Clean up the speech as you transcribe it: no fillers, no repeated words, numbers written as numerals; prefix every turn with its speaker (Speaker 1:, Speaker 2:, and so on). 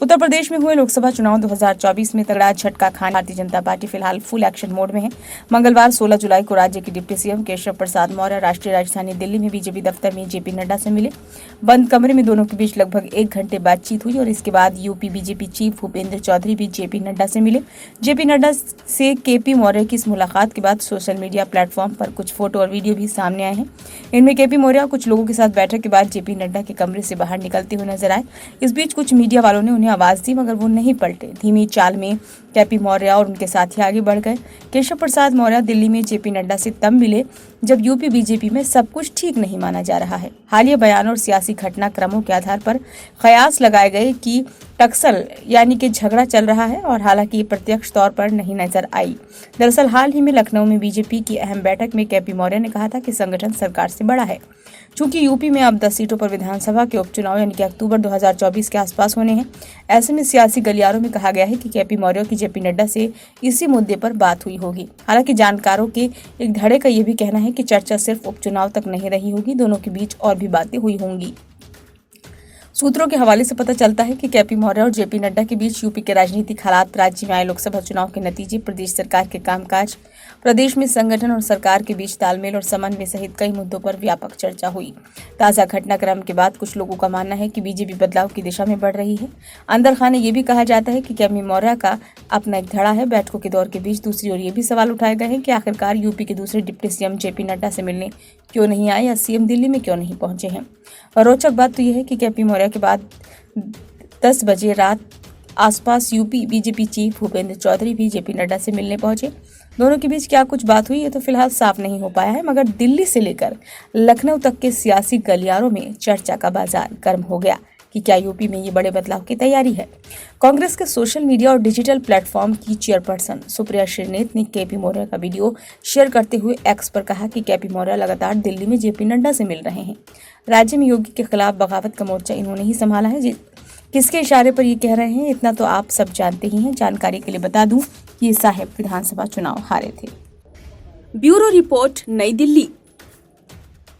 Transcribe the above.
Speaker 1: उत्तर प्रदेश में हुए लोकसभा चुनाव 2024 में तगड़ा झटका खाने भारतीय जनता पार्टी फिलहाल फुल एक्शन मोड में है। मंगलवार 16 जुलाई को राज्य के डिप्टी सीएम केशव प्रसाद मौर्य राष्ट्रीय राजधानी दिल्ली में बीजेपी दफ्तर में जेपी नड्डा से मिले। बंद कमरे में दोनों के बीच लगभग 1 घंटे बातचीत हुई और इसके बाद UP BJP chief Bhupendra Chaudhary भी जेपी नड्डा से मिले। जेपी नड्डा से केपी मौर्य की इस मुलाकात के बाद सोशल मीडिया प्लेटफॉर्म पर कुछ फोटो और वीडियो भी सामने आए हैं। इनमें केपी मौर्य कुछ लोगों के साथ बैठक के बाद जेपी नड्डा के कमरे से बाहर निकलते हुए नजर आए। इस बीच कुछ मीडिया वालों ने उन्हें आवाज दी मगर वो नहीं पलटे। धीमी चाल में केपी मौर्य और उनके साथी आगे बढ़ गए। केशव प्रसाद मौर्य दिल्ली में जेपी नड्डा से तब मिले जब यूपी बीजेपी में सब कुछ ठीक नहीं माना जा रहा है। हालिया बयानों और सियासी घटनाक्रमों के आधार पर कयास लगाए गए कि टक्सल यानी कि झगड़ा चल रहा है और हालांकि ये प्रत्यक्ष तौर पर नहीं नजर आई। दरअसल हाल ही में लखनऊ में बीजेपी की अहम बैठक में केपी मौर्य ने कहा था कि संगठन सरकार से बड़ा है। चूंकि यूपी में अब 10 सीटों पर विधानसभा के उपचुनाव यानी कि अक्टूबर 2024 के आसपास होने हैं, ऐसे में सियासी गलियारों में कहा गया है कि केपी मौर्य की जेपी नड्डा से इसी मुद्दे पर बात हुई होगी। हालांकि जानकारों के एक धड़े का यह भी कहना है कि चर्चा सिर्फ उपचुनाव तक नहीं रही होगी, दोनों के बीच और भी बातें हुई होंगी। सूत्रों के हवाले से पता चलता है कि केपी मौर्य और जेपी नड्डा के बीच यूपी के राजनीतिक हालात, राज्य में आए लोकसभा चुनाव के नतीजे, प्रदेश सरकार के कामकाज, प्रदेश में संगठन और सरकार के बीच तालमेल और समन्वय सहित कई मुद्दों पर व्यापक चर्चा हुई। ताजा घटनाक्रम के बाद कुछ लोगों का मानना है कि बीजेपी बदलाव की दिशा में बढ़ रही है। अंदर खाने ये भी कहा जाता है कि केपी मौर्य का अपना एक धड़ा है। बैठकों के दौर के बीच दूसरी ओर ये भी सवाल उठाए गए हैं कि आखिरकार यूपी के दूसरे डिप्टी सीएम जेपी नड्डा से मिलने क्यों नहीं आए या सीएम दिल्ली में क्यों नहीं पहुंचे हैं। और रोचक बात तो यह है कि केपी मौर्य के बाद 10 बजे रात आसपास UP BJP chief Bhupendra Chaudhary भी जेपी नड्डा से मिलने पहुंचे। दोनों के बीच क्या कुछ बात हुई ये तो फिलहाल साफ नहीं हो पाया है, मगर दिल्ली से लेकर लखनऊ तक के सियासी गलियारों में चर्चा का बाजार गर्म हो गया कि क्या यूपी में ये बड़े बदलाव की तैयारी है। कांग्रेस के सोशल मीडिया और डिजिटल प्लेटफॉर्म की चेयरपर्सन सुप्रिया श्रीनेत ने केपी मौर्य का वीडियो शेयर करते हुए एक्स पर कहा कि केपी मौर्य लगातार दिल्ली में जेपी नड्डा से मिल रहे हैं। राज्य में योगी के खिलाफ बगावत का मोर्चा इन्होंने ही संभाला है। किसके इशारे पर ये कह रहे हैं इतना तो आप सब जानते ही हैं। जानकारी के लिए बता दूं कि ये साहब विधानसभा चुनाव हारे थे।
Speaker 2: ब्यूरो रिपोर्ट, नई दिल्ली।